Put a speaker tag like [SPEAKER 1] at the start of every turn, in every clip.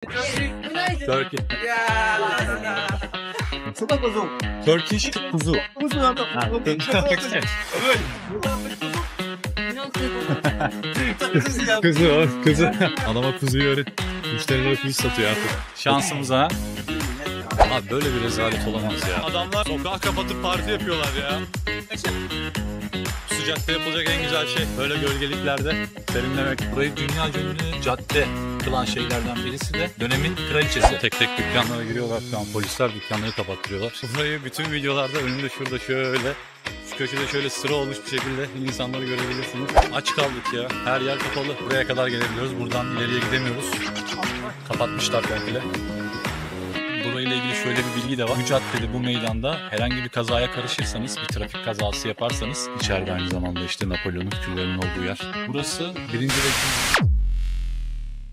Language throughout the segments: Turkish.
[SPEAKER 1] Turkey. Turkish kuzu. Kuzu. Adama kuzuyu öğret. Müşterilere kuzu satıyor artık. Şansımıza. Abi böyle bir rezalet olamaz ya. Adamlar sokağı kapatıp parti yapıyorlar ya. Sıcakta yapılacak en güzel şey böyle gölgeliklerde serinlemek. Burayı dünya ünlü cadde kılan şeylerden birisi de dönemin kraliçesi. Tek tek dükkanlara giriyorlar şu an. Polisler dükkanları kapattırıyorlar. Burayı bütün videolarda önümde şurada şöyle şu köşede şöyle sıra olmuş bir şekilde insanları görebilirsiniz. Aç kaldık ya. Her yer kapalı. Buraya kadar gelebiliyoruz. Buradan ileriye gidemiyoruz. Kapatmışlar komple. Burayla ilgili şöyle bir bilgi de var. Bu caddede, bu meydanda herhangi bir kazaya karışırsanız, bir trafik kazası yaparsanız, içeride aynı zamanda işte Napolyon'un küllerinin olduğu yer. Burası 1. ve 2.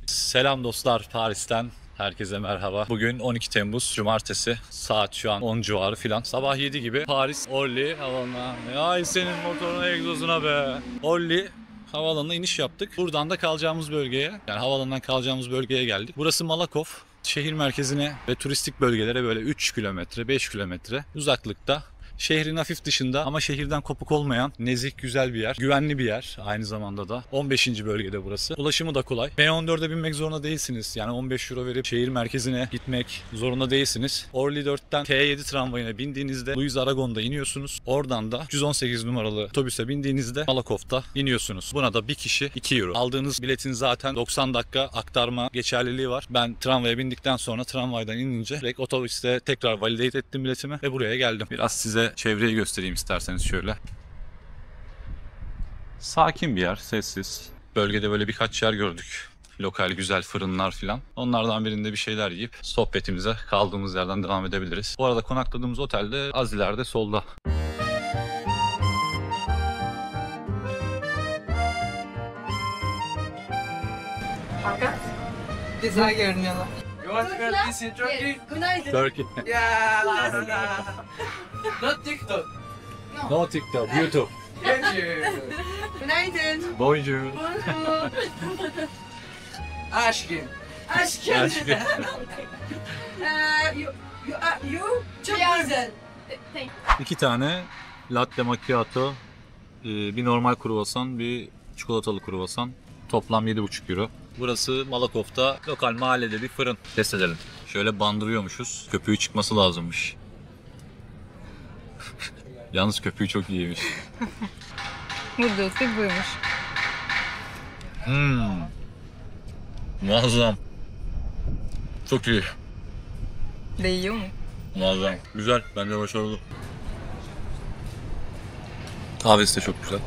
[SPEAKER 1] Selam dostlar, Paris'ten herkese merhaba. Bugün 12 Temmuz Cumartesi. Saat şu an 10 civarı filan. Sabah 7 gibi Paris Orly havaalanına. Ay senin motoruna, egzozuna be. Orly havaalanına iniş yaptık. Buradan da kalacağımız bölgeye, yani havaalanından kalacağımız bölgeye geldik. Burası Malakoff. Şehir merkezine ve turistik bölgelere böyle 3 kilometre, 5 kilometre uzaklıkta. Şehrin hafif dışında ama şehirden kopuk olmayan nezih, güzel bir yer. Güvenli bir yer aynı zamanda da. 15. bölgede burası. Ulaşımı da kolay. M14'e binmek zorunda değilsiniz. Yani 15 euro verip şehir merkezine gitmek zorunda değilsiniz. Orly 4'ten T7 tramvayına bindiğinizde Louis Aragon'da iniyorsunuz. Oradan da 118 numaralı otobüse bindiğinizde Malakoff'ta iniyorsunuz. Buna da bir kişi 2 euro. Aldığınız biletin zaten 90 dakika aktarma geçerliliği var. Ben tramvaya bindikten sonra tramvaydan inince direkt otobüste tekrar validate ettim biletimi ve buraya geldim. Biraz size çevreyi göstereyim isterseniz şöyle. Sakin bir yer, sessiz. Bölgede böyle birkaç yer gördük. Lokal güzel fırınlar filan. Onlardan birinde bir şeyler yiyip sohbetimize kaldığımız yerden devam edebiliriz. Bu arada konakladığımız otel de az ileride solda.
[SPEAKER 2] Fakat güzel görünüyorlar.
[SPEAKER 3] You want to go this in Turkey?
[SPEAKER 2] Günaydın.
[SPEAKER 1] Turkey.
[SPEAKER 3] Yeah. Not TikTok.
[SPEAKER 1] No TikTok, YouTube.
[SPEAKER 3] Thank you.
[SPEAKER 2] Günaydın.
[SPEAKER 1] Bonjour.
[SPEAKER 3] Aşkım.
[SPEAKER 2] Aşkım. You çok güzel.
[SPEAKER 1] 2 tane latte macchiato, bir normal kruvasan, bir çikolatalı kruvasan. Toplam 7,5 euro. Burası Malakoff'ta lokal mahallede bir fırın. Test edelim. Şöyle bandırıyormuşuz. Köpüğü çıkması lazımmış. Yalnız köpüğü çok iyiymiş.
[SPEAKER 2] Burada usluk buymuş.
[SPEAKER 1] Muazzam. Çok iyi.
[SPEAKER 2] Değiyor mu?
[SPEAKER 1] Muazzam. Güzel. Bence başarılı. Kahvesi de çok güzel.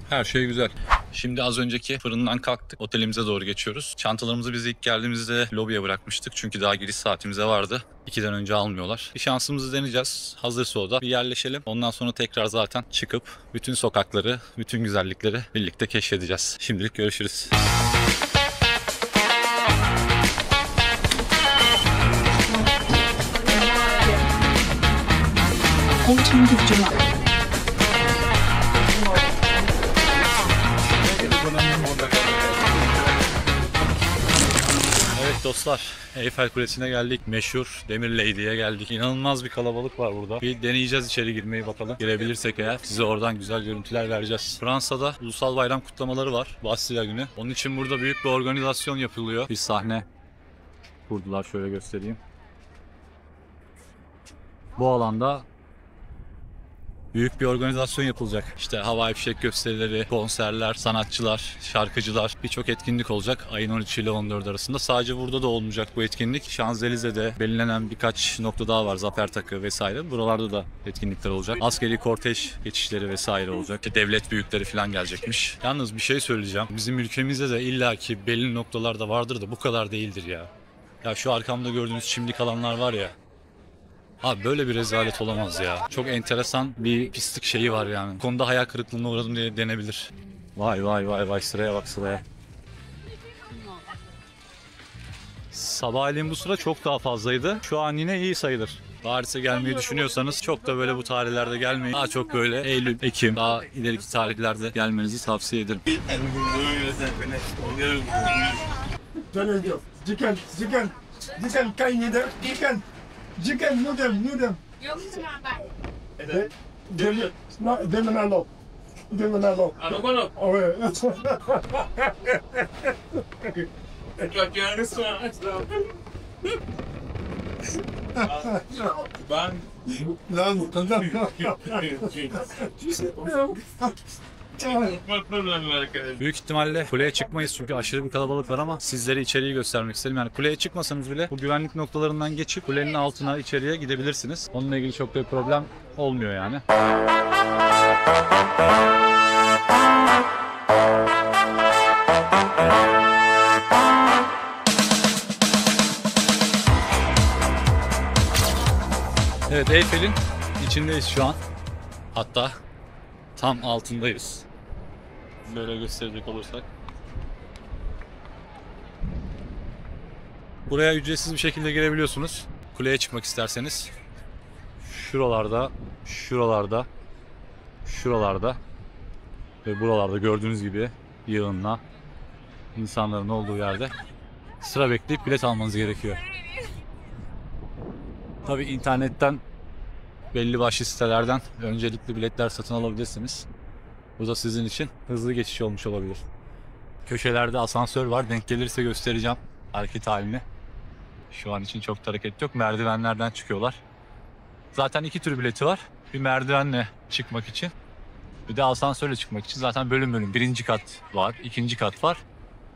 [SPEAKER 1] Her şey güzel. Şimdi az önceki fırından kalktık. Otelimize doğru geçiyoruz. Çantalarımızı biz ilk geldiğimizde lobiye bırakmıştık. Çünkü daha giriş saatimize vardı. 2'den önce almıyorlar. Bir şansımızı deneyeceğiz. Hazırsa o da bir yerleşelim. Ondan sonra tekrar zaten çıkıp bütün sokakları, bütün güzellikleri birlikte keşfedeceğiz. Şimdilik görüşürüz. Evet dostlar, Eyfel Kulesi'ne geldik. Meşhur Demir Lady'ye geldik. İnanılmaz bir kalabalık var burada. Bir deneyeceğiz içeri girmeyi bakalım. Girebilirsek eğer size oradan güzel görüntüler vereceğiz. Fransa'da ulusal bayram kutlamaları var. Bastille günü. Onun için burada büyük bir organizasyon yapılıyor. Bir sahne kurdular, şöyle göstereyim. Bu alanda büyük bir organizasyon yapılacak. İşte havai fişek gösterileri, konserler, sanatçılar, şarkıcılar, birçok etkinlik olacak. Ayın 13 ile 14 arasında. Sadece burada da olmayacak bu etkinlik. Şanzelize'de belirlenen birkaç nokta daha var. Zafer Takı vesaire. Buralarda da etkinlikler olacak. Askeri kortej geçişleri vesaire olacak. İşte devlet büyükleri falan gelecekmiş. Yalnız bir şey söyleyeceğim. Bizim ülkemizde de illaki belli noktalarda vardır da bu kadar değildir ya. Ya şu arkamda gördüğünüz çimdik alanlar var ya. Abi böyle bir rezalet olamaz ya. Çok enteresan bir pislik şeyi var yani. Bu konuda hayal kırıklığına uğradım diye denebilir. Vay vay vay vay, sıraya bak sıraya. Sabahleyin bu sıra çok daha fazlaydı. Şu an yine iyi sayılır. Paris'e gelmeyi düşünüyorsanız çok da böyle bu tarihlerde gelmeyin. Daha çok böyle Eylül, Ekim, daha ileriki tarihlerde gelmenizi tavsiye ederim.
[SPEAKER 4] Chicken, chicken, chicken, cay noodle, chicken noodle. Demenalo.
[SPEAKER 3] Ano ko no?
[SPEAKER 4] Oh, yeah.
[SPEAKER 3] Ben
[SPEAKER 1] Büyük ihtimalle kuleye çıkmayız çünkü aşırı bir kalabalık var ama sizlere içeriği göstermek istedim. Yani kuleye çıkmasanız bile bu güvenlik noktalarından geçip kulenin altına içeriye gidebilirsiniz. Onunla ilgili çok da bir problem olmuyor yani. Evet, Eyfel'in içindeyiz şu an. Hatta tam altındayız. Böyle gösterecek olursak. Buraya ücretsiz bir şekilde girebiliyorsunuz. Kuleye çıkmak isterseniz. Şuralarda ve buralarda gördüğünüz gibi yığınla insanların olduğu yerde sıra bekleyip bilet almanız gerekiyor. Tabii internetten belli başlı sitelerden öncelikli biletler satın alabilirsiniz. Bu da sizin için hızlı geçiş olmuş olabilir. Köşelerde asansör var. Denk gelirse göstereceğim hareket halini. Şu an için çok da hareket yok. Merdivenlerden çıkıyorlar. Zaten iki tür bileti var. Bir merdivenle çıkmak için. Bir de asansörle çıkmak için. Zaten bölüm bölüm. Birinci kat var. İkinci kat var.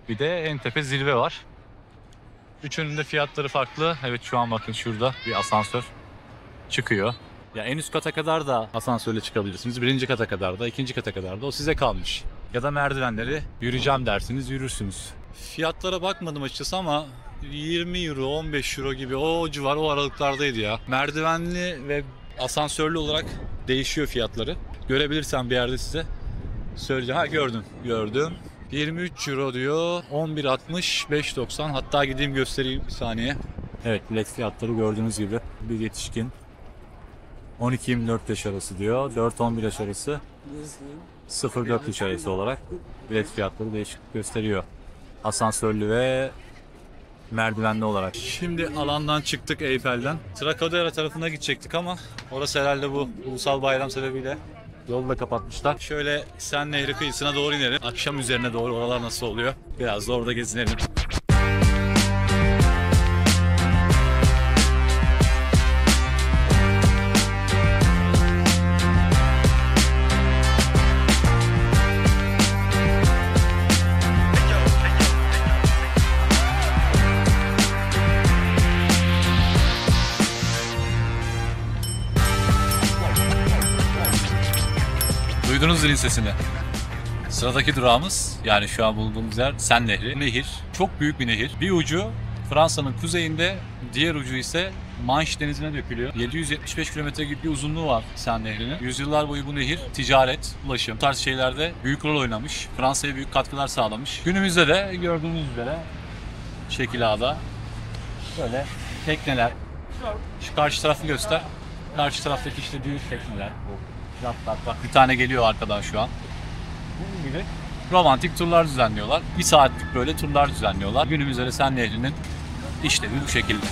[SPEAKER 1] Bir de en tepe zirve var. Üçünün de fiyatları farklı. Evet, şu an bakın şurada bir asansör çıkıyor. Ya en üst kata kadar da asansörle çıkabilirsiniz. Birinci kata kadar da, ikinci kata kadar da o size kalmış. Ya da merdivenleri yürüyeceğim dersiniz, yürürsünüz. Fiyatlara bakmadım açıkçası ama 20 euro, 15 euro gibi o civar, o aralıklardaydı ya. Merdivenli ve asansörlü olarak değişiyor fiyatları. Görebilirsem bir yerde size söyleyeceğim. Ha, gördüm. 23 euro diyor. 11.60, 5.90. Hatta gideyim göstereyim bir saniye. Evet, bilet fiyatları gördüğünüz gibi. Bir yetişkin 12-24 yaş arası diyor. 4-11 yaş arası, 0-4 yaş arası olarak bilet fiyatları değişiklik gösteriyor. Asansörlü ve merdivenli olarak. Şimdi alandan çıktık, Eyfel'den. Trocadero tarafına gidecektik ama orası herhalde bu ulusal bayram sebebiyle yolu da kapatmışlar. Şöyle Sen Nehri kıyısına doğru inelim. Akşam üzerine doğru oralar nasıl oluyor? Biraz da orada gezinelim. Duydunuz zilin sesini. Sıradaki durağımız, yani şu an bulunduğumuz yer Sen Nehri. Nehir, çok büyük bir nehir. Bir ucu Fransa'nın kuzeyinde, diğer ucu ise Manş denizine dökülüyor. 775 kilometre gibi bir uzunluğu var Sen Nehri'nin. Yüzyıllar boyu bu nehir ticaret, ulaşım, bu tarz şeylerde büyük rol oynamış. Fransa'ya büyük katkılar sağlamış. Günümüzde de gördüğünüz üzere Şekila'da böyle tekneler. Şu karşı tarafı göster. Karşı taraftaki işte büyük tekneler. Bak bir tane geliyor arkadan şu an. Bunun gibi romantik turlar düzenliyorlar. Bir saatlik böyle turlar düzenliyorlar. Günümüzde de Sen Nehri'nin işlevi bu şekilde.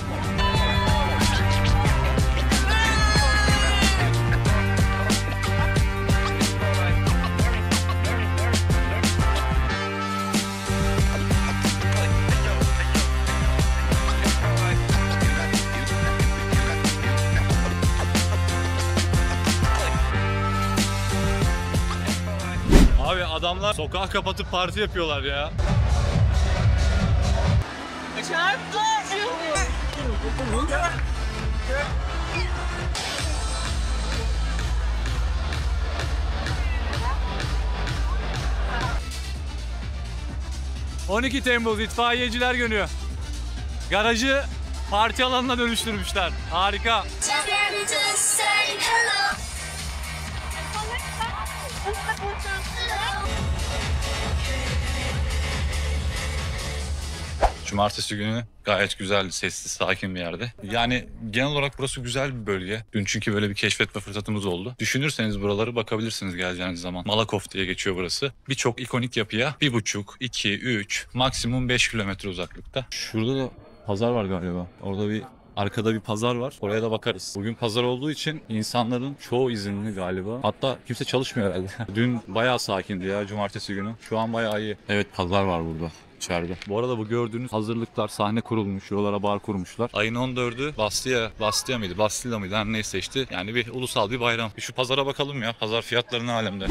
[SPEAKER 1] Abi adamlar sokağı kapatıp parti yapıyorlar ya. ...12 Temmuz itfaiyeciler günü. Garajı parti alanına dönüştürmüşler. Harika. Cumartesi günü Gayet güzeldi, sessiz, sakin bir yerde. Yani genel olarak burası güzel bir bölge. Dün çünkü böyle bir keşfetme fırsatımız oldu. Düşünürseniz buraları bakabilirsiniz geleceğiniz zaman. Malakoff diye geçiyor burası. Birçok ikonik yapıya 1,5, 2, 3, maksimum 5 kilometre uzaklıkta. Şurada da pazar var galiba. Orada bir arkada bir pazar var. Oraya da bakarız. Bugün pazar olduğu için insanların çoğu izinli galiba. Hatta kimse çalışmıyor herhalde. Dün bayağı sakindi ya cumartesi günü. Şu an bayağı iyi. Evet, pazar var burada. İçeride. Bu arada bu gördüğünüz hazırlıklar, sahne kurulmuş, yollara bar kurmuşlar. Ayın 14'ü Bastia mıydı? Bastilla mıydı? Her neyse işte. Yani bir ulusal bir bayram. Şu pazara bakalım ya. Pazar fiyatları ne alemde?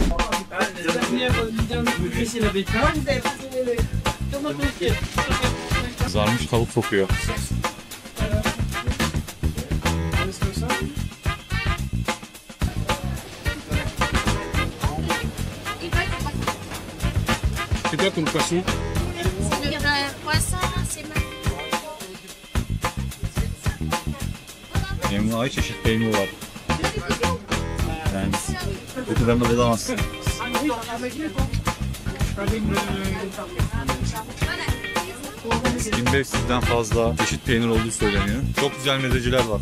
[SPEAKER 1] Kızarmış tavuk kokuyor.
[SPEAKER 3] C'est quoi comme poisson?
[SPEAKER 1] Envai çeşit peynir var. Yani kötüden de bulamazsın. 1500'den fazla çeşit peynir olduğu söyleniyor. Çok güzel mezeciler var.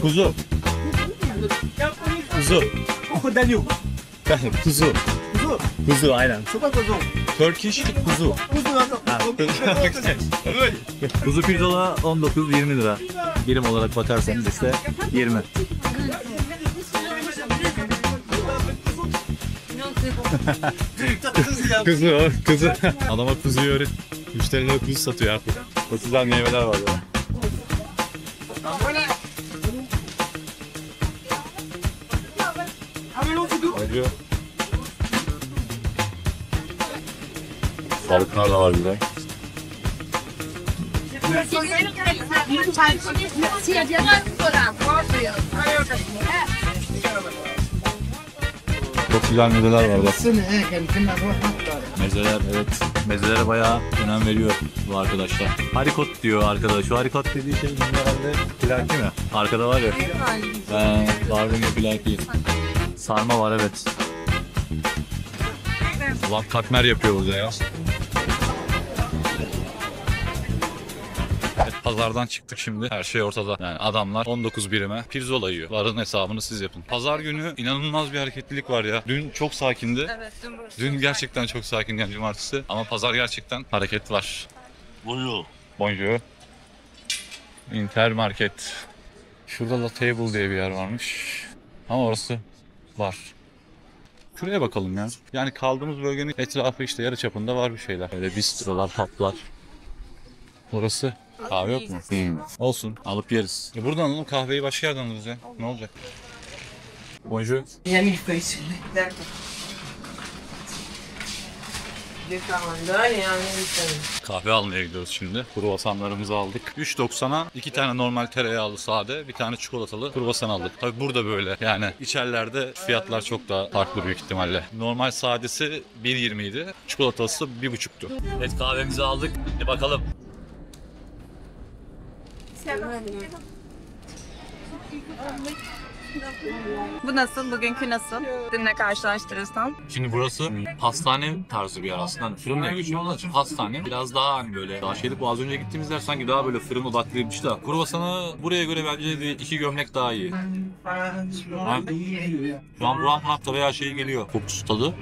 [SPEAKER 1] Kuzu. Kuzu.
[SPEAKER 4] Daniel.
[SPEAKER 1] Kuzu. Kuzu aynen.
[SPEAKER 4] C'est pas coton.
[SPEAKER 1] Turkish kuzu. Kuzu pirzola 19-20 lira. Birim olarak bakarsanız işte 20. Kuzu. Adama kuzuyu öğret. Müşterilere kuzu satıyor artık. Çok güzel meyveler var ya. Acıyor. Balıklar da var güzel. Çok güzel mezeler var bak. Mezeler, evet. Mezelere bayağı önem veriyor bu arkadaşlar. Harikot diyor arkadaş. Şu harikot dediği şey herhalde plaki mi? Arkada var ya. Barbunya plaki. Sarma var evet. Ulan katmer yapıyor burada ya. Evet, pazardan çıktık şimdi. Her şey ortada. Yani adamlar 19 birime pirzola yiyor. Varın hesabını siz yapın. Pazar günü inanılmaz bir hareketlilik var ya. Dün çok sakindi.
[SPEAKER 2] Evet,
[SPEAKER 1] Dün gerçekten çok sakin yani cumartesi. Ama pazar gerçekten hareket var. Bonjour. Bonjour. Intermarket. Şurada La Table diye bir yer varmış. Ama orası var. Şuraya bakalım ya. Yani kaldığımız bölgenin etrafı işte yarı çapında var bir şeyler. Böyle bistrolar, publar. Orası kahve yok mu? Olsun. Alıp yeriz. Buradan alalım, kahveyi başka yerden alırız ya. Ne olacak? Bonjour.
[SPEAKER 2] Il y a 1000 feuilles sur les. D'accord. Deux carandoles et un américain.
[SPEAKER 1] Kahve almaya gidiyoruz şimdi. Kruvasanlarımızı aldık. 3.90'a 2 tane normal tereyağlı sade, bir tane çikolatalı kruvasan aldık. Tabi burada böyle. Yani içerilerde fiyatlar çok daha farklı büyük ihtimalle. Normal sadesi 1.20 idi. Çikolatalısı 1.5'tu. Evet, kahvemizi aldık. Hadi bakalım.
[SPEAKER 2] Bu nasıl? Bugünkü nasıl? Dünle karşılaştırırsan.
[SPEAKER 1] Şimdi burası pastane tarzı bir yer aslında. Hani fırın diye geçiyor onun için pastane. Biraz daha hani böyle daha şeylik, bu az önce gittiğimiz yer sanki daha böyle fırın odaklıymış da. Kruvasanı buraya göre bence bir 2 gömlek daha iyi. Şu an buram hafta veya şey geliyor. Kokusu tadı.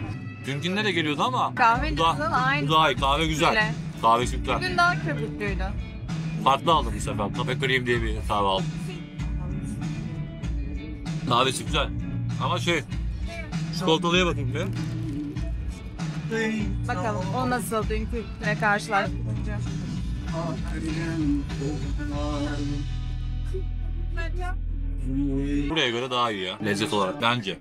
[SPEAKER 1] Dünkünde de geliyordu ama
[SPEAKER 2] Kahve
[SPEAKER 1] bu
[SPEAKER 2] nasıl?
[SPEAKER 1] daha,
[SPEAKER 2] Aynı.
[SPEAKER 1] bu daha iyi. Kahve güzel.
[SPEAKER 2] Öyle.
[SPEAKER 1] Kahvesi güzel.
[SPEAKER 2] Bugün daha köpüklüydü.
[SPEAKER 1] Farklı aldım bu sefer. Cafe Cream diye bir kahve aldım. Kahvesi güzel. Ama şey, çikolatalıya bakayım bir.
[SPEAKER 2] Bakalım o nasıl dünküyle karşılaştırınca.
[SPEAKER 1] Buraya göre daha iyi ya. Lezzet olarak bence.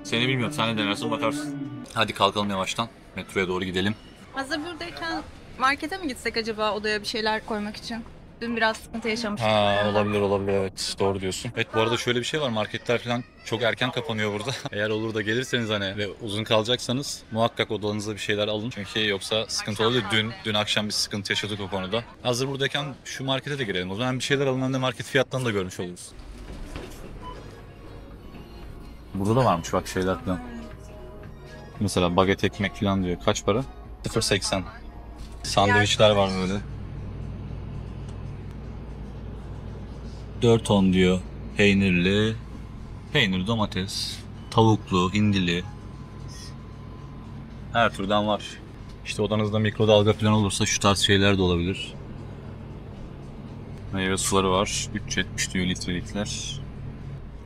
[SPEAKER 1] Seni bilmiyorum. Sen de denersin bakarsın. Hadi kalkalım yavaştan. Metroya doğru gidelim.
[SPEAKER 2] Hazır buradayken markete mi gitsek acaba odaya bir şeyler koymak için? Dün biraz sıkıntı yaşamıştım.
[SPEAKER 1] Olabilir evet, doğru diyorsun. Evet, bu arada şöyle bir şey var, marketler falan çok erken kapanıyor burada. Eğer olur da gelirseniz hani ve uzun kalacaksanız muhakkak odanıza bir şeyler alın. Çünkü yoksa sıkıntı olabilir. Dün akşam bir sıkıntı yaşadık o konuda. Hazır buradayken şu markete de girelim. O zaman bir şeyler alın, hem de market fiyatlarını da görmüş oluruz. Burada da varmış bak şeyler falan. Mesela baget ekmek falan diyor. Kaç para? 0.80. Sandviçler var böyle. 4 on diyor. Peynirli. Peynir, domates, tavuklu, hindili. Her türden var. İşte odanızda mikrodalga falan olursa şu tarz şeyler de olabilir. Meyve suları var. 3.70 diyor litrelikler.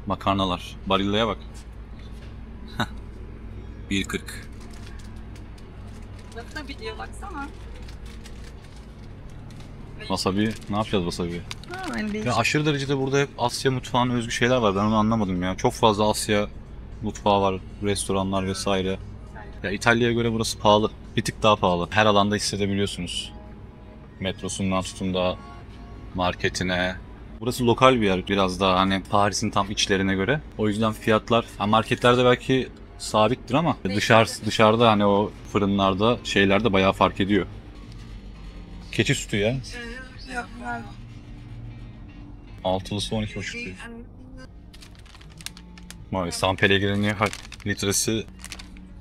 [SPEAKER 1] Makarnalar. Barilla'ya bak. 1.40.
[SPEAKER 2] Lafı da biliyor baksana.
[SPEAKER 1] Wasabi. Ne yapacağız wasabi?
[SPEAKER 2] Ha, ben
[SPEAKER 1] Ya aşırı derecede burada hep Asya mutfağına özgü şeyler var. Ben onu anlamadım ya. Çok fazla Asya mutfağı var. Restoranlar vesaire. Ya İtalya'ya göre burası pahalı. Bir tık daha pahalı. Her alanda hissedebiliyorsunuz. Metrosundan tutun da marketine. Burası lokal bir yer biraz daha hani Paris'in tam içlerine göre. O yüzden fiyatlar marketlerde belki sabittir ama dışarıda hani o fırınlarda şeylerde bayağı fark ediyor. Keçi sütü ya.
[SPEAKER 2] Yok, ben...
[SPEAKER 1] Altılısı 12,5 diyor. Vay, San Pellegrino litresi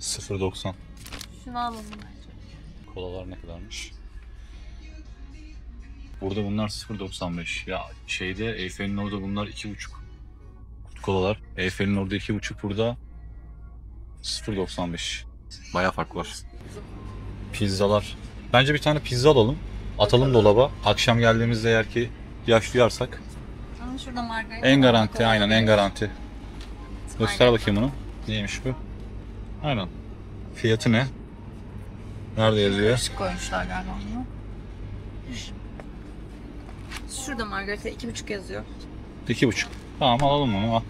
[SPEAKER 1] 0.90.
[SPEAKER 2] Şunu alalım.
[SPEAKER 1] Kolalar ne kadarmış? Burada bunlar 0.95. Ya şeyde Eyfel'in orada bunlar 2.5. Kolalar. Eyfel'in orada 2.5, burada 0.95. Bayağı fark var. Pizzalar. Bence bir tane pizza alalım. Atalım dolaba. Akşam geldiğimizde eğer ki ihtiyaç duyarsak.
[SPEAKER 2] Ama şurada margarita.
[SPEAKER 1] En garanti, aynen en garanti. Göster bakayım bunu. Neymiş bu? Aynen. Fiyatı ne? Nerede yazıyor?
[SPEAKER 2] Karışık koymuşlar galiba onu. Şurada margarita 2,5 yazıyor.
[SPEAKER 1] 2.5. Tamam, alalım onu. Al.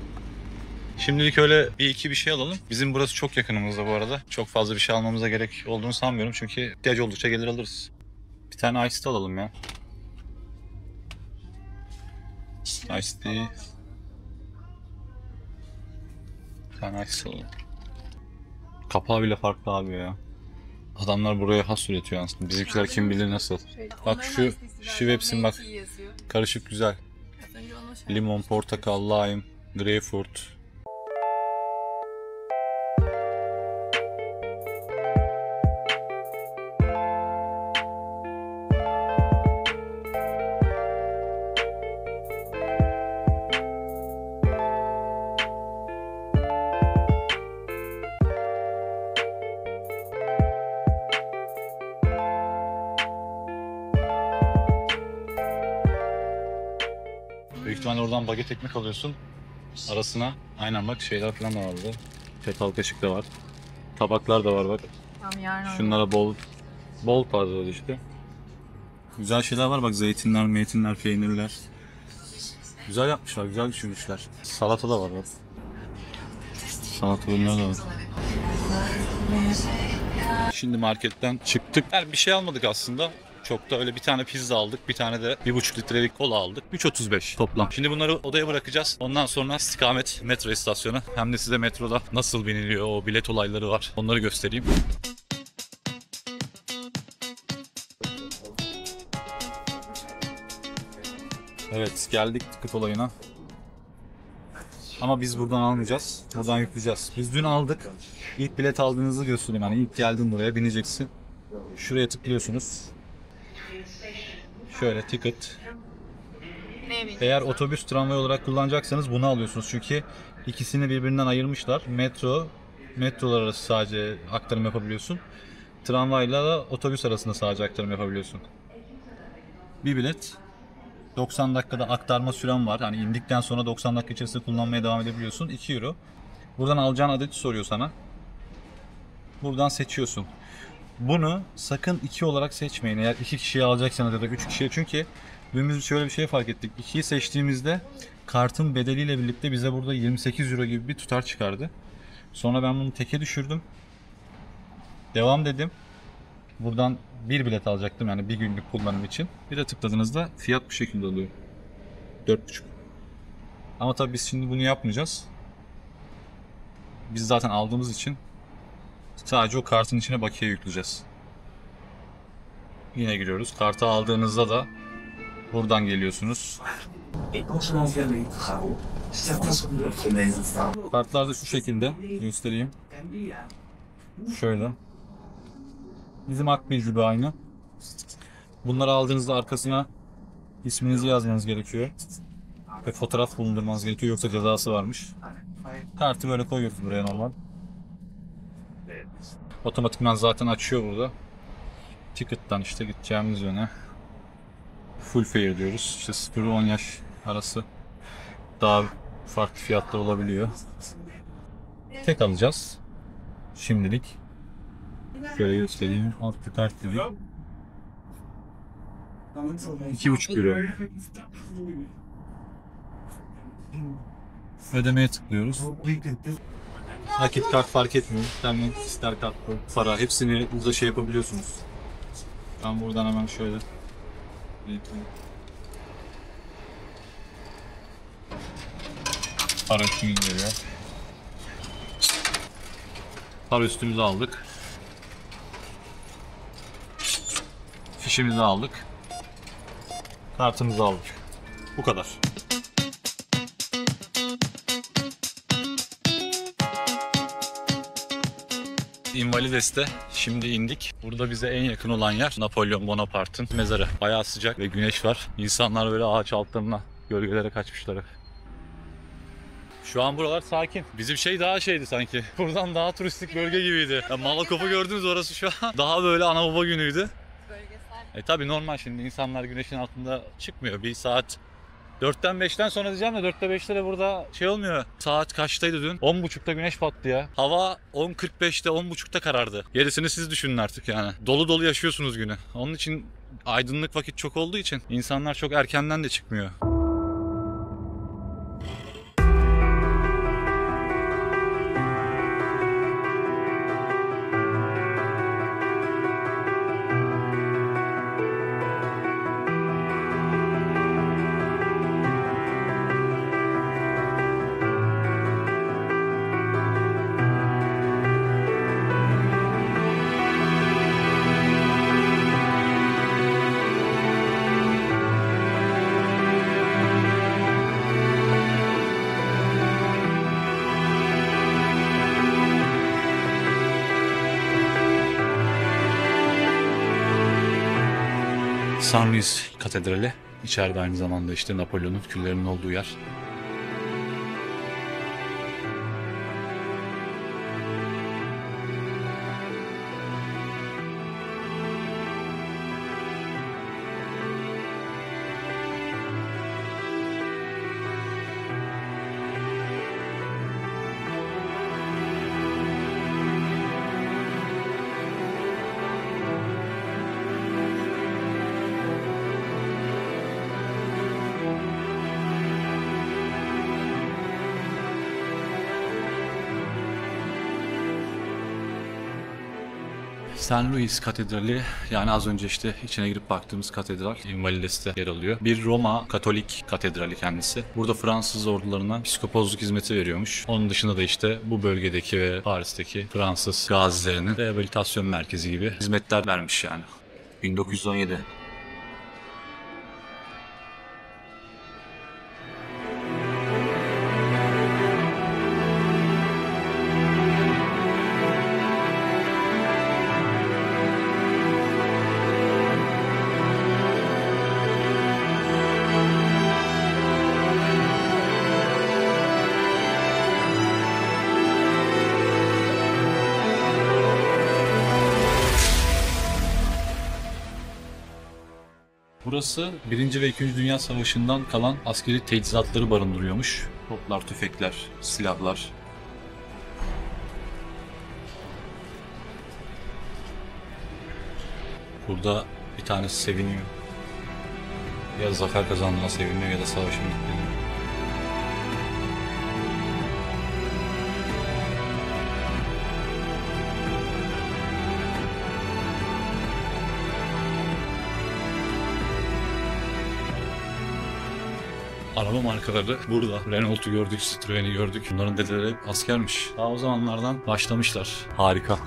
[SPEAKER 1] Şimdilik öyle bir şey alalım. Bizim burası çok yakınımızda bu arada. Çok fazla bir şey almamıza gerek olduğunu sanmıyorum. Çünkü ihtiyaç oldukça gelir alırız. Bir tane iced tea alalım ya. Iced tea. Bir tane iced tea alalım. Kapağı bile farklı abi ya. Adamlar buraya has üretiyor aslında. Bizimkiler kim bilir nasıl. Bak şu Schweppes'in bak. Karışık güzel. Limon, portakal, lime, greyfurt. Büyük ihtimalle oradan baget ekmek alıyorsun. Arasına aynen bak şeyler falan da var burada. Çatal kaşık da var. Tabaklar da var bak.
[SPEAKER 2] Tamam, yarın
[SPEAKER 1] Şunlara bol fazla işte. Güzel şeyler var bak, zeytinler, peynirler. Güzel yapmışlar, güzel düşünmüşler. Salata da var bak. Salata ürünler de var. Şimdi marketten çıktık. Yani bir şey almadık aslında. Çok da öyle, bir tane pizza aldık, bir tane de 1,5 litrelik kola aldık. 3.35 toplam. Şimdi bunları odaya bırakacağız. Ondan sonra istikamet metro istasyonu. Hem de size metroda nasıl biniliyor, o bilet olayları var. Onları göstereyim. Evet, geldik ticket olayına. Ama biz buradan almayacağız. Buradan yükleyeceğiz. Biz dün aldık. İlk bilet aldığınızı göstereyim. Yani ilk geldin buraya, bineceksin. Şuraya tıklıyorsunuz. Şöyle ticket. Eğer otobüs, tramvay olarak kullanacaksanız bunu alıyorsunuz. Çünkü ikisini birbirinden ayırmışlar. Metrolar arası sadece aktarım yapabiliyorsun. Tramvayla da otobüs arasında sadece aktarım yapabiliyorsun. Bir bilet. 90 dakikada aktarma süren var. Hani indikten sonra 90 dakika içerisinde kullanmaya devam edebiliyorsun. 2 euro. Buradan alacağın adeti soruyor sana. Buradan seçiyorsun. Bunu sakın 2 olarak seçmeyin. Eğer 2 kişiye alacaksanız ya da 3 kişiye. Çünkü biz şöyle bir şey fark ettik. 2'yi seçtiğimizde kartın bedeliyle birlikte bize burada 28 euro gibi bir tutar çıkardı. Sonra ben bunu teke düşürdüm. Devam dedim. Buradan bir bilet alacaktım, yani bir günlük kullanım için. Bir de tıkladığınızda fiyat bu şekilde oluyor. 4,5. Ama tabii biz şimdi bunu yapmayacağız. Biz zaten aldığımız için sadece o kartın içine bakiye yükleyeceğiz. Yine giriyoruz. Kartı aldığınızda da buradan geliyorsunuz. Kartlar da şu şekilde, göstereyim. Şöyle. Bizim Akbil gibi aynı. Bunları aldığınızda arkasına isminizi yazmanız gerekiyor. Ve fotoğraf bulundurmanız gerekiyor, yoksa cezası varmış. Kartı böyle koyuyoruz buraya normal. Otomatikman zaten açıyor burada. Ticket'tan işte gideceğimiz yöne. Full fare diyoruz. İşte 0-10 yaş arası daha farklı fiyatlar olabiliyor. Tek alacağız. Şimdilik. Şöyle göstereyim. Alt kart dedik. 2,5 euro. Ödemeye tıklıyoruz. Nakit kart fark etmiyor. İster ister kart, para, hepsini burada şey yapabiliyorsunuz. Ben buradan hemen şöyle para üstümüz geliyor. Para üstümüzü aldık. Fişimizi aldık. Kartımızı aldık. Bu kadar. Invalides'te şimdi indik. Burada bize en yakın olan yer Napolyon Bonaparte'ın mezarı. Bayağı sıcak ve güneş var. İnsanlar böyle ağaç altlarına, gölgelere kaçmışlar hep. Şu an buralar sakin. Bizim şey daha şeydi sanki. Buradan daha turistik bölge gibiydi. Ya Malakop'u gördünüz, orası şu an daha böyle ana baba günüydü.
[SPEAKER 2] Bölgesel.
[SPEAKER 1] Tabi normal, şimdi insanlar güneşin altında çıkmıyor. Bir saat 4'ten 5'ten sonra diyeceğim de 4'te 5'te de burada şey olmuyor. Saat kaçtaydı dün? 10.30'da güneş battı ya. Hava 10.45'te 10.30'da karardı. Gerisini siz düşünün artık yani. Dolu dolu yaşıyorsunuz günü. Onun için aydınlık vakit çok olduğu için insanlar çok erkenden de çıkmıyor. San Luis Katedrali. İçeride aynı zamanda işte Napolyon'un küllerinin olduğu yer. San Luis Katedrali, yani az önce işte içine girip baktığımız katedral Invalides'te yer alıyor. Bir Roma Katolik katedrali kendisi. Burada Fransız ordularına psikopozluk hizmeti veriyormuş. Onun dışında da işte bu bölgedeki ve Paris'teki Fransız gazilerinin rehabilitasyon merkezi gibi hizmetler vermiş yani. 1917. Burası 1. ve 2. Dünya Savaşı'ndan kalan askeri teçhizatları barındırıyormuş. Toplar, tüfekler, silahlar. Burada bir tanesi seviniyor. Ya zafer kazandığına seviniyor ya da savaşın bittiğine. Araba markaları burada. Renault'u gördük, Citroen'i gördük. Bunların dedeleri askermiş. Daha o zamanlardan başlamışlar. Harika.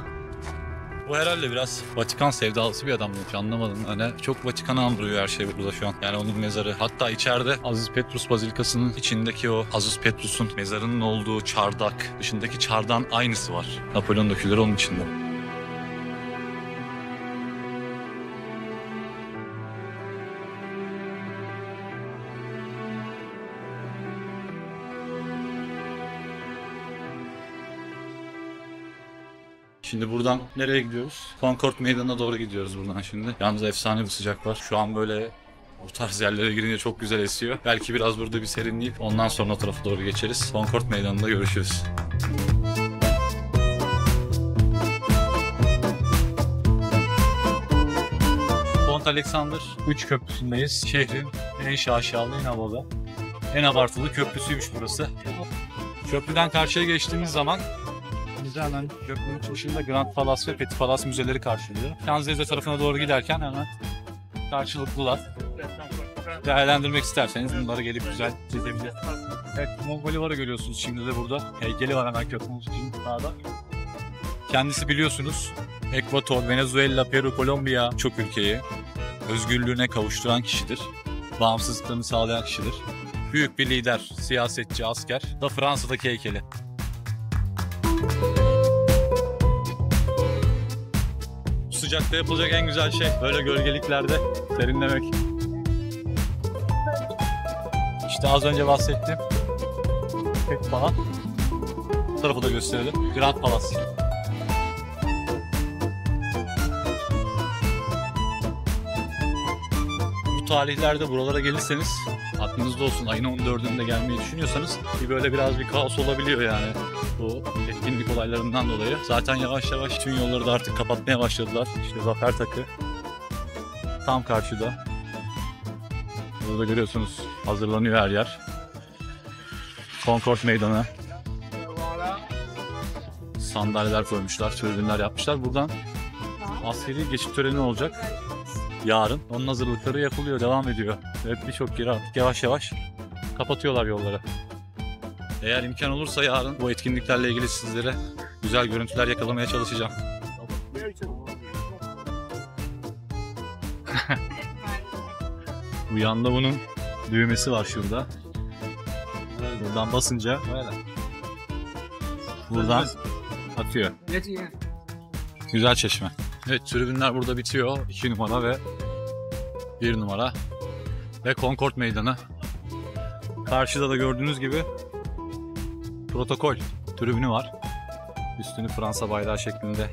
[SPEAKER 1] Bu herhalde biraz Vatikan sevdalısı bir adammış, anlamadım. Hani çok Vatikan'ı andırıyor her şey burada şu an. Yani onun mezarı. Hatta içeride Aziz Petrus Bazilikası'nın içindeki o Aziz Petrus'un mezarının olduğu çardak, dışındaki çardağın aynısı var. Napolyon dökülleri onun içinde. Şimdi buradan nereye gidiyoruz? Concord Meydanı'na doğru gidiyoruz buradan şimdi. Yalnız efsane bir sıcak var. Şu an böyle bu tarz yerlere girince çok güzel esiyor. Belki biraz burada bir serinleyip ondan sonra o tarafa doğru geçeriz. Concord Meydanı'nda görüşürüz. Pont Alexander 3 köprüsündeyiz. Şehrin en şaşalı, en havalı, en abartılı köprüsüymüş burası. Köprüden karşıya geçtiğimiz zaman bizi hemen köprünün çıkışında Grand Palace ve Petit Palace müzeleri karşılıyor. Şanzelize tarafına doğru giderken hemen karşılıklılar. Değerlendirmek isterseniz bunları gelip güzel gezebilirsiniz. Evet, Simon Bolivar'ı görüyorsunuz şimdi de burada. Heykeli var hemen köprünün sağda. Kendisi biliyorsunuz Ekvator, Venezuela, Peru, Kolombiya çok ülkeyi özgürlüğüne kavuşturan kişidir. Bağımsızlığını sağlayan kişidir. Büyük bir lider, siyasetçi, asker. Da Fransa'daki heykeli. Bu sıcakta yapılacak en güzel şey böyle gölgeliklerde serinlemek. İşte az önce bahsettiğim Petit Palace. Bu tarafı da gösterelim. Grand Palace. Bu tarihlerde buralara gelirseniz aklınızda olsun, ayın 14'ünde gelmeyi düşünüyorsanız böyle biraz bir kaos olabiliyor yani bu etkinlik olaylarından dolayı. Zaten yavaş yavaş tüm yolları da artık kapatmaya başladılar. İşte Zafer Takı tam karşıda. Burada görüyorsunuz hazırlanıyor her yer. Concord Meydanı. Sandalyeler koymuşlar, tribünler yapmışlar. Buradan askeri geçit töreni olacak. Yarın. Onun hazırlıkları yapılıyor, devam ediyor. Evet, birçok yeri artık yavaş yavaş kapatıyorlar yolları. Eğer imkan olursa yarın bu etkinliklerle ilgili sizlere güzel görüntüler yakalamaya çalışacağım. Bu yanda bunun düğmesi var şurada. Buradan basınca buradan atıyor. Güzel çeşme. Evet, tribünler burada bitiyor. 2 numara ve 1 numara. Ve Concord Meydanı. Karşıda da gördüğünüz gibi protokol tribünü var. Üstünü Fransa bayrağı şeklinde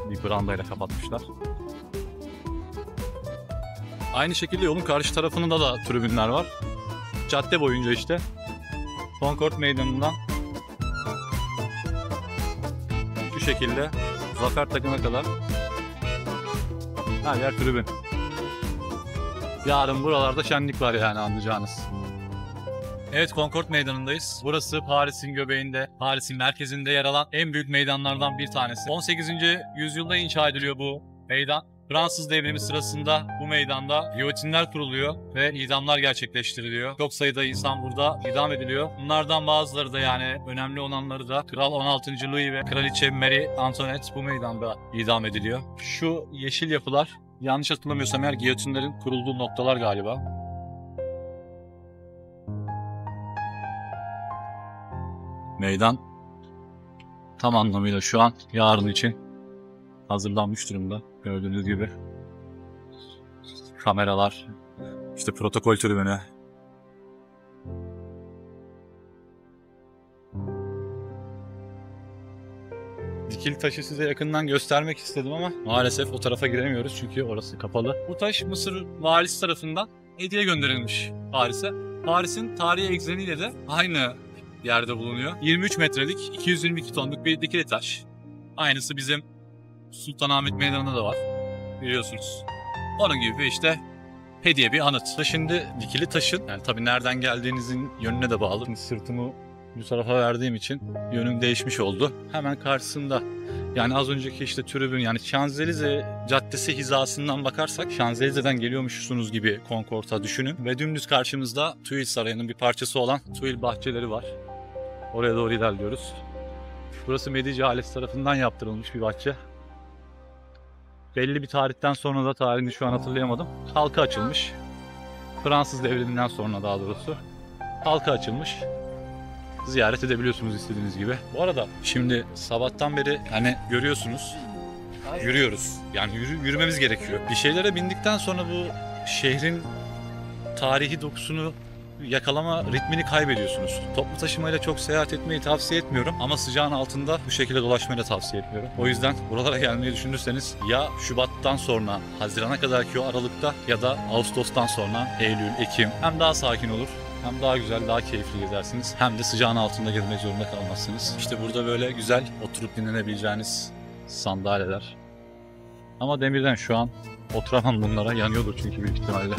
[SPEAKER 1] bir brandayla kapatmışlar. Aynı şekilde yolun karşı tarafında da tribünler var. Cadde boyunca işte Concord Meydanı'ndan şu şekilde Zafer Takı'na kadar her yer tribün. Yarın buralarda şenlik var yani, anlayacağınız. Evet, Concord Meydanı'ndayız. Burası Paris'in göbeğinde, Paris'in merkezinde yer alan en büyük meydanlardan bir tanesi. 18. yüzyılda inşa ediliyor bu meydan. Fransız devrimi sırasında bu meydanda giyotinler kuruluyor ve idamlar gerçekleştiriliyor. Çok sayıda insan burada idam ediliyor. Bunlardan bazıları da, yani önemli olanları da Kral 16. Louis ve Kraliçe Marie Antoinette bu meydanda idam ediliyor. Şu yeşil yapılar, yanlış hatırlamıyorsam eğer, giyotinlerin kurulduğu noktalar galiba. Meydan tam anlamıyla şu an yarın için hazırlanmış durumda. Gördüğünüz gibi kameralar, işte protokol tribünü. Dikili taşı size yakından göstermek istedim ama maalesef o tarafa giremiyoruz çünkü orası kapalı. Bu taş Mısır valisi tarafından hediye gönderilmiş Paris'e. Paris'in tarihi ekseniyle de aynı yerde bulunuyor. 23 metrelik, 222 tonluk bir dikili taş. Aynısı bizim Sultanahmet Meydanı'nda da var. Biliyorsunuz. Onun gibi işte hediye bir anıt. Şimdi dikili taşın, yani tabii nereden geldiğinizin yönüne de bağlı. Şimdi sırtımı bu tarafa verdiğim için yönüm değişmiş oldu. Hemen karşısında, yani az önceki işte tribün, yani Şanzelize Caddesi hizasından bakarsak Şanzelize'den geliyormuşsunuz gibi Concord'a düşünün. Ve dümdüz karşımızda Tuiles Sarayı'nın bir parçası olan Tuiles bahçeleri var. Oraya doğru ilerliyoruz. Burası Medici ailesi tarafından yaptırılmış bir bahçe. Belli bir tarihten sonra da, tarihini şu an hatırlayamadım, halka açılmış. Fransız devriminden sonra daha doğrusu halka açılmış. Ziyaret edebiliyorsunuz istediğiniz gibi. Bu arada şimdi sabahtan beri hani görüyorsunuz yürüyoruz. Yani yürümemiz gerekiyor. Bir şeylere bindikten sonra bu şehrin tarihi dokusunu yakalama ritmini kaybediyorsunuz. Toplu taşımayla çok seyahat etmeyi tavsiye etmiyorum ama sıcağın altında bu şekilde dolaşmayı da tavsiye etmiyorum. O yüzden buralara gelmeyi düşünürseniz ya Şubat'tan sonra Haziran'a kadarki o aralıkta ya da Ağustos'tan sonra Eylül, Ekim hem daha sakin olur. Hem daha güzel, daha keyifli gezersiniz. Hem de sıcağın altında gezmek zorunda kalmazsınız. İşte burada böyle güzel oturup dinlenebileceğiniz sandalyeler. Ama demirden şu an oturamam bunlara. Yanıyordur çünkü büyük ihtimalle.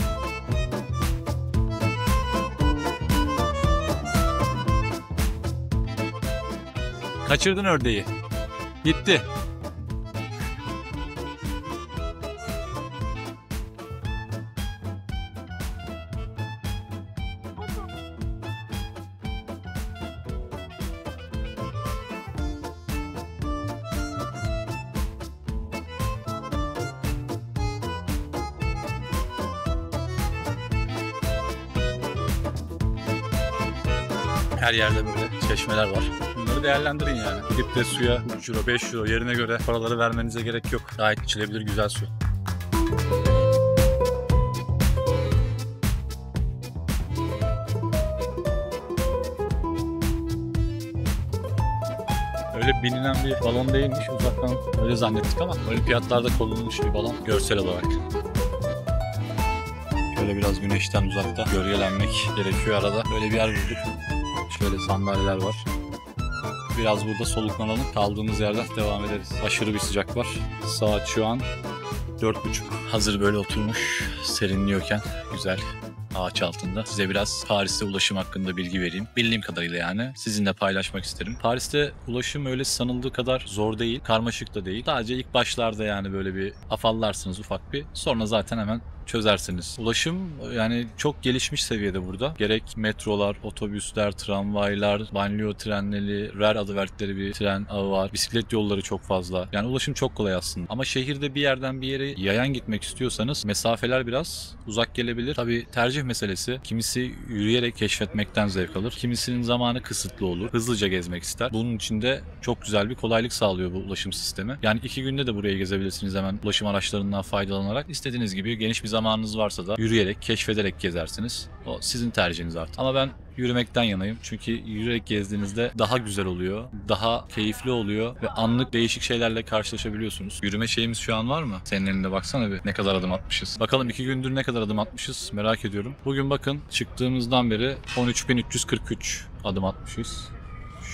[SPEAKER 1] Kaçırdın ördeği. Gitti. Her yerde böyle çeşmeler var. Bunları değerlendirin yani. Gidip de suya 3 euro, 5 euro yerine göre paraları vermenize gerek yok. Gayet içilebilir güzel su. Öyle bilinen bir balon değilmiş. Uzaktan öyle zannettik ama olimpiyatlarda kullanılmış bir balon görsel olarak. Şöyle biraz güneşten uzakta gölgelenmek gerekiyor arada. Böyle bir yer bulduk. Şöyle sandalyeler var. Biraz burada soluklanalım. Kaldığımız yerden devam ederiz. Aşırı bir sıcak var. Saat şu an 4.30. Hazır böyle oturmuş serinliyorken güzel ağaç altında. Size biraz Paris'te ulaşım hakkında bilgi vereyim. Bildiğim kadarıyla yani sizinle paylaşmak isterim. Paris'te ulaşım öyle sanıldığı kadar zor değil. Karmaşık da değil. Sadece ilk başlarda yani böyle bir afallarsınız ufak bir. Sonra zaten hemen çözersiniz. Ulaşım yani çok gelişmiş seviyede burada. Gerek metrolar, otobüsler, tramvaylar, banliyö trenleri, RER adı verdikleri bir tren ağı var. Bisiklet yolları çok fazla. Yani ulaşım çok kolay aslında. Ama şehirde bir yerden bir yere yayan gitmek istiyorsanız mesafeler biraz uzak gelebilir. Tabii tercih meselesi. Kimisi yürüyerek keşfetmekten zevk alır. Kimisinin zamanı kısıtlı olur. Hızlıca gezmek ister. Bunun için de çok güzel bir kolaylık sağlıyor bu ulaşım sistemi. Yani 2 günde de burayı gezebilirsiniz hemen ulaşım araçlarından faydalanarak. İstediğiniz gibi geniş bir zamanınız varsa da yürüyerek, keşfederek gezersiniz. O sizin tercihiniz artık. Ama ben yürümekten yanayım. Çünkü yürüyerek gezdiğinizde daha güzel oluyor. Daha keyifli oluyor ve anlık değişik şeylerle karşılaşabiliyorsunuz. Yürüme şeyimiz şu an var mı? Senin elinde baksana bir ne kadar adım atmışız. Bakalım 2 gündür ne kadar adım atmışız merak ediyorum. Bugün bakın çıktığımızdan beri 13.343 adım atmışız.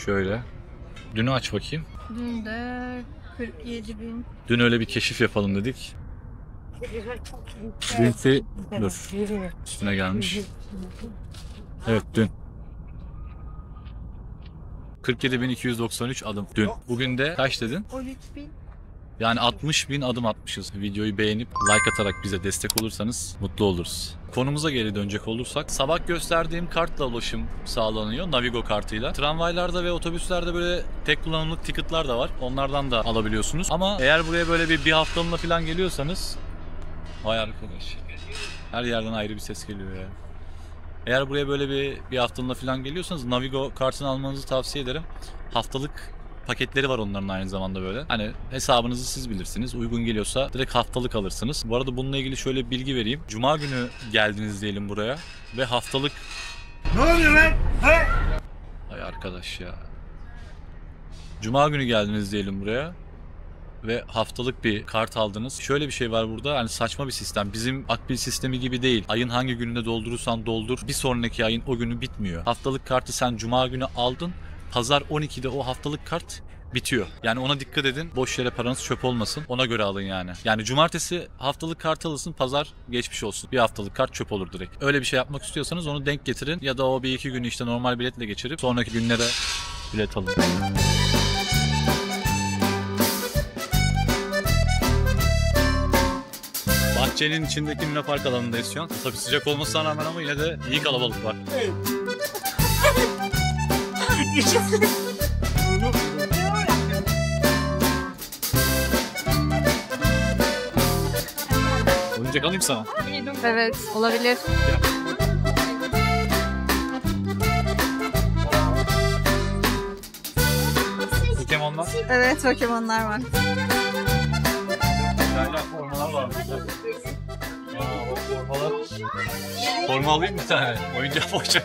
[SPEAKER 1] Şöyle. Dünü aç bakayım.
[SPEAKER 2] Dün de 47.000.
[SPEAKER 1] Dün öyle bir keşif yapalım dedik. Dünkü dur. Üstüne gelmiş. Evet dün. 47.293 adım dün. Bugün de kaç dedin?
[SPEAKER 2] 13.000.
[SPEAKER 1] Yani 60.000 adım atmışız. Videoyu beğenip like atarak bize destek olursanız mutlu oluruz. Konumuza geri dönecek olursak sabah gösterdiğim kartla ulaşım sağlanıyor. Navigo kartıyla. Tramvaylarda ve otobüslerde böyle tek kullanımlık ticket'lar da var. Onlardan da alabiliyorsunuz. Ama eğer buraya böyle bir haftalığına falan geliyorsanız vay arkadaş. Her yerden ayrı bir ses geliyor ya. Eğer buraya böyle bir haftalığına falan geliyorsanız Navigo kartını almanızı tavsiye ederim. Haftalık paketleri var onların aynı zamanda böyle. Hani hesabınızı siz bilirsiniz. Uygun geliyorsa direkt haftalık alırsınız. Bu arada bununla ilgili şöyle bir bilgi vereyim. Cuma günü geldiniz diyelim buraya ve haftalık...
[SPEAKER 4] Ne oluyor lan? He?
[SPEAKER 1] Ay arkadaş ya. Cuma günü geldiniz diyelim buraya ve haftalık bir kart aldınız. Şöyle bir şey var burada, hani saçma bir sistem. Bizim akbil sistemi gibi değil. Ayın hangi gününde doldurursan doldur, bir sonraki ayın o günü bitmiyor. Haftalık kartı sen Cuma günü aldın, Pazar 12'de o haftalık kart bitiyor. Yani ona dikkat edin. Boş yere paranız çöp olmasın. Ona göre alın yani. Yani cumartesi haftalık kart alırsın, pazar geçmiş olsun. Bir haftalık kart çöp olur direkt. Öyle bir şey yapmak istiyorsanız onu denk getirin. Ya da o bir iki günü işte normal biletle geçirip sonraki günlere bilet alın. Bahçenin içindeki Luna Park alanındayız şu an. Tabii sıcak olmasına rağmen ama yine de iyi kalabalık var. Oyuncak alayım sana.
[SPEAKER 2] Evet, olabilir.
[SPEAKER 1] Pokemon'lar.
[SPEAKER 2] Evet, Pokemon'lar var.
[SPEAKER 1] Hala formalar var. Forma alayım bir tane. Oyuncak boşver.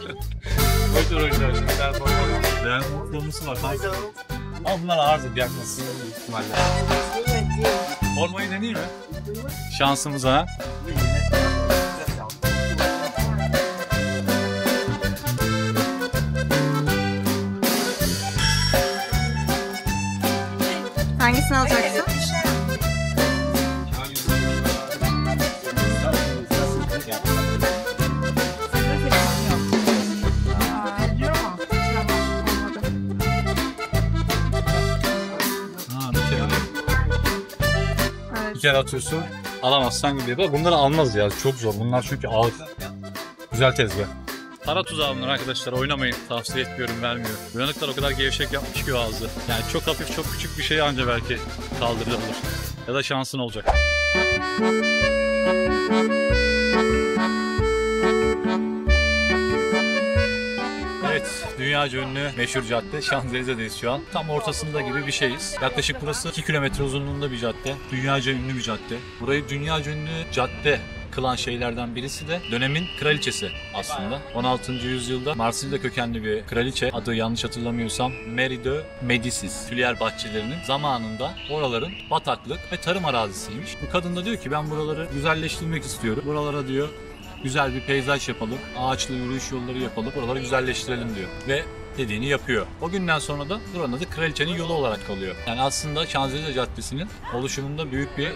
[SPEAKER 1] Boşver oyuncağı. Bir tane forma alayım. Beğen forması var. Ama bunlar ağırdır. Gelmez. İhtimalle. Formayı deneyeyim mi? Şansımıza ha.
[SPEAKER 2] Hangisini alacaksın?
[SPEAKER 1] Bir kere atıyorsun, alamazsan gidiyor. Bak bunları almaz ya, çok zor. Bunlar çünkü ağır. Güzel tezgah. Para tuzağı bunlar arkadaşlar, oynamayın. Tavsiye etmiyorum, vermiyorum. Uyanıklar o kadar gevşek yapmış ki o ağzı. Yani çok hafif, çok küçük bir şey anca belki kaldırılır. Ya da şansın olacak. Evet, dünyaca ünlü meşhur cadde Şanzelize'deyiz şu an. Tam ortasında gibi bir şeyiz. Yaklaşık burası 2 kilometre uzunluğunda bir cadde. Dünyaca ünlü bir cadde. Burayı dünyaca ünlü cadde kılan şeylerden birisi de dönemin kraliçesi aslında. 16. yüzyılda Marsilya kökenli bir kraliçe, adı yanlış hatırlamıyorsam Mary de Médicis, Tülier bahçelerinin zamanında oraların bataklık ve tarım arazisiymiş. Bu kadın da diyor ki ben buraları güzelleştirmek istiyorum. Buralara diyor güzel bir peyzaj yapalım, ağaçlı yürüyüş yolları yapalım, buraları güzelleştirelim diyor. Ve dediğini yapıyor. O günden sonra da buranın adı Kraliçenin Yolu olarak kalıyor. Yani aslında Şanzelize Caddesi'nin oluşumunda büyük bir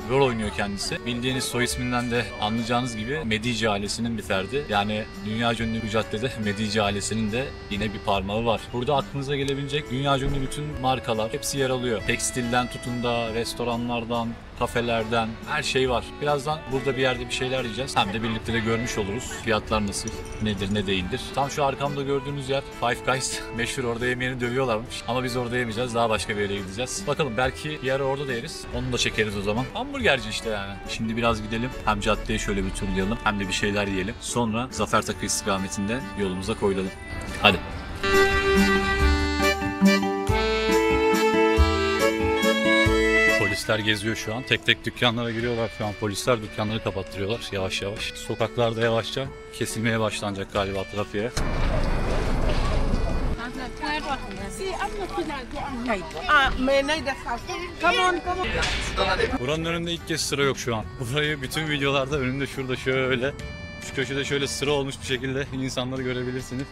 [SPEAKER 1] rol oynuyor kendisi. Bildiğiniz soy isminden de anlayacağınız gibi Medici ailesinin bir ferdi. Yani dünyaca ünlü bu caddede Medici ailesinin de yine bir parmağı var. Burada aklınıza gelebilecek dünyaca ünlü bütün markalar hepsi yer alıyor. Tekstilden tutun da restoranlardan, kafelerden her şey var. Birazdan burada bir yerde bir şeyler yiyeceğiz. Hem de birlikte de görmüş oluruz. Fiyatlar nasıl, nedir, ne değildir. Tam şu arkamda gördüğünüz yer Five Guys. Meşhur, orada yemeğini dövüyorlarmış. Ama biz orada yemeyeceğiz. Daha başka bir yere gideceğiz. Bakalım belki bir ara orada da yeriz. Onu da çekeriz o zaman. Hamburgerci işte yani. Şimdi biraz gidelim. Hem caddeyi şöyle bir turlayalım. Hem de bir şeyler yiyelim. Sonra Zafertakı istikametinde yolumuza koyulalım. Hadi. Polisler geziyor şu an. Tek tek dükkanlara giriyorlar şu an. Polisler dükkanları kapattırıyorlar yavaş yavaş. Sokaklarda yavaşça kesilmeye başlanacak galiba trafiğe. Buranın önünde ilk kez sıra yok şu an. Burayı bütün videolarda önünde şurada şöyle, şu köşede şöyle sıra olmuş bir şekilde insanları görebilirsiniz.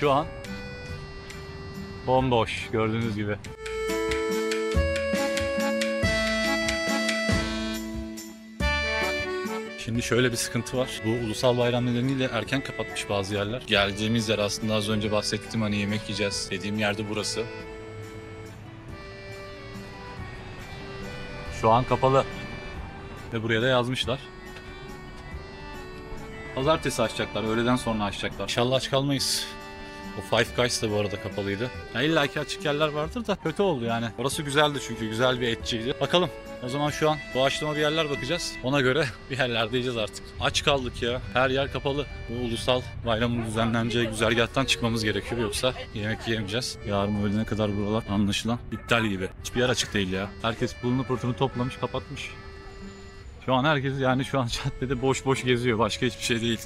[SPEAKER 1] Şu an bomboş gördüğünüz gibi. Şimdi şöyle bir sıkıntı var. Bu ulusal bayram nedeniyle erken kapatmış bazı yerler. Geldiğimiz yer aslında az önce bahsettim, hani yemek yiyeceğiz dediğim yerde burası. Şu an kapalı. Ve buraya da yazmışlar. Pazartesi açacaklar, öğleden sonra açacaklar. İnşallah aç kalmayız. O Five Guys da bu arada kapalıydı. Ya illa ki açık yerler vardır da kötü oldu yani. Orası güzeldi çünkü, güzel bir etçiydi. Bakalım. O zaman şu an doğaçlama bir yerler bakacağız. Ona göre bir yerlerde yiyeceğiz artık. Aç kaldık ya. Her yer kapalı. Bu ulusal bayramın düzenleneceği güzergahtan çıkmamız gerekiyor. Yoksa yemek yiyemeyeceğiz. Yarın öğlene kadar buralar anlaşılan iptal gibi. Hiçbir yer açık değil ya. Herkes pulunu pırtını toplamış, kapatmış. Şu an herkes yani şu an caddede boş boş geziyor. Başka hiçbir şey değil.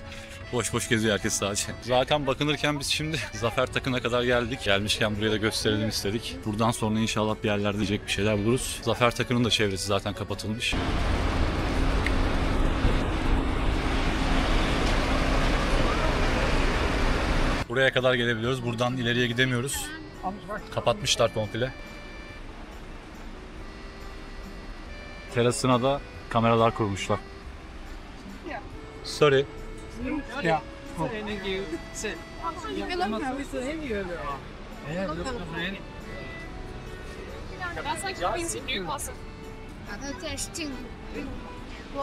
[SPEAKER 1] Boş boş geziyor herkes sadece. Zaten bakınırken biz şimdi Zafertakı'na kadar geldik. Gelmişken buraya da gösterelim istedik. Buradan sonra inşallah bir yerlerde yiyecek bir şeyler buluruz. Zafertakı'nın da çevresi zaten kapatılmış. Buraya kadar gelebiliyoruz. Buradan ileriye gidemiyoruz. Kapatmışlar komple. Terasına da kameralar kurmuşlar. Sorry.
[SPEAKER 3] Yeah.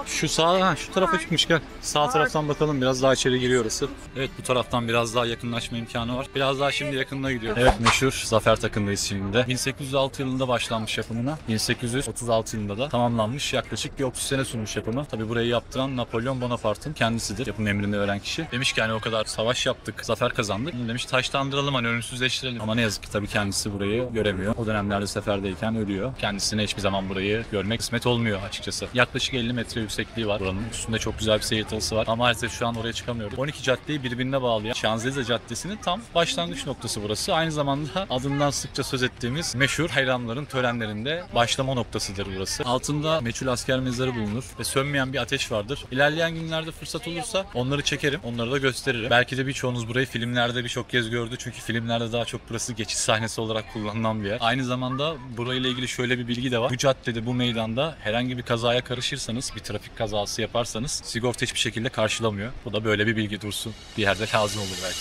[SPEAKER 1] Şu sağ, şu tarafa çıkmış, gel. Sağ taraftan bakalım, biraz daha içeri giriyor orası. Evet, bu taraftan biraz daha yakınlaşma imkanı var. Biraz daha şimdi yakınına gidiyor. Evet, meşhur Zafertakı'ndayız şimdi de. 1806 yılında başlanmış yapımına. 1836 yılında da tamamlanmış. Yaklaşık bir 30 sene sürmüş yapımı. Tabi burayı yaptıran Napolyon Bonaparte'ın kendisidir. Yapım emrini veren kişi. Demiş ki hani o kadar savaş yaptık, zafer kazandık. Demiş taşlandıralım, hani ölümsüzleştirelim. Ama ne yazık ki tabii kendisi burayı göremiyor. O dönemlerde seferdeyken ölüyor. Kendisine hiçbir zaman burayı görmek kısmet olmuyor açıkçası. Yaklaşık 50 metre metre yüksekliği var buranın. Üstünde çok güzel bir seyir terası var. Ama maalesef şu an oraya çıkamıyoruz. 12 caddeyi birbirine bağlayan Şanzelize Caddesi'nin tam başlangıç noktası burası. Aynı zamanda adından sıkça söz ettiğimiz meşhur hayranların törenlerinde başlama noktasıdır burası. Altında meçhul asker mezarı bulunur ve sönmeyen bir ateş vardır. İlerleyen günlerde fırsat olursa onları çekerim, onları da gösteririm. Belki de birçoğunuz burayı filmlerde birçok kez gördü. Çünkü filmlerde daha çok burası geçiş sahnesi olarak kullanılan bir yer. Aynı zamanda burayla ilgili şöyle bir bilgi de var. Bu caddede, bu meydanda herhangi bir kazaya karışırsanız, bir trafik kazası yaparsanız sigorta hiçbir şekilde karşılamıyor. Bu da böyle bir bilgi dursun. Bir yerde lazım olur belki.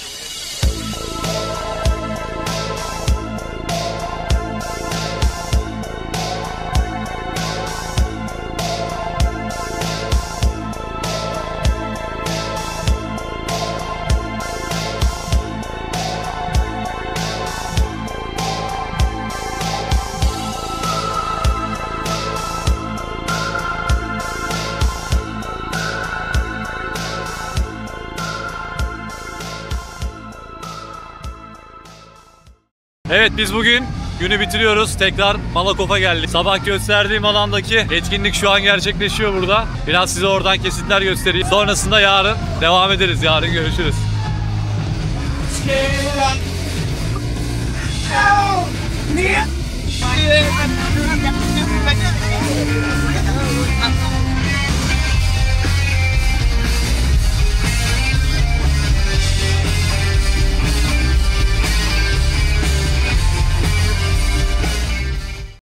[SPEAKER 1] Evet, biz bugün günü bitiriyoruz. Tekrar Malakoff'a geldik. Sabah gösterdiğim alandaki etkinlik şu an gerçekleşiyor burada. Biraz size oradan kesitler göstereyim. Sonrasında yarın devam ederiz. Yarın görüşürüz.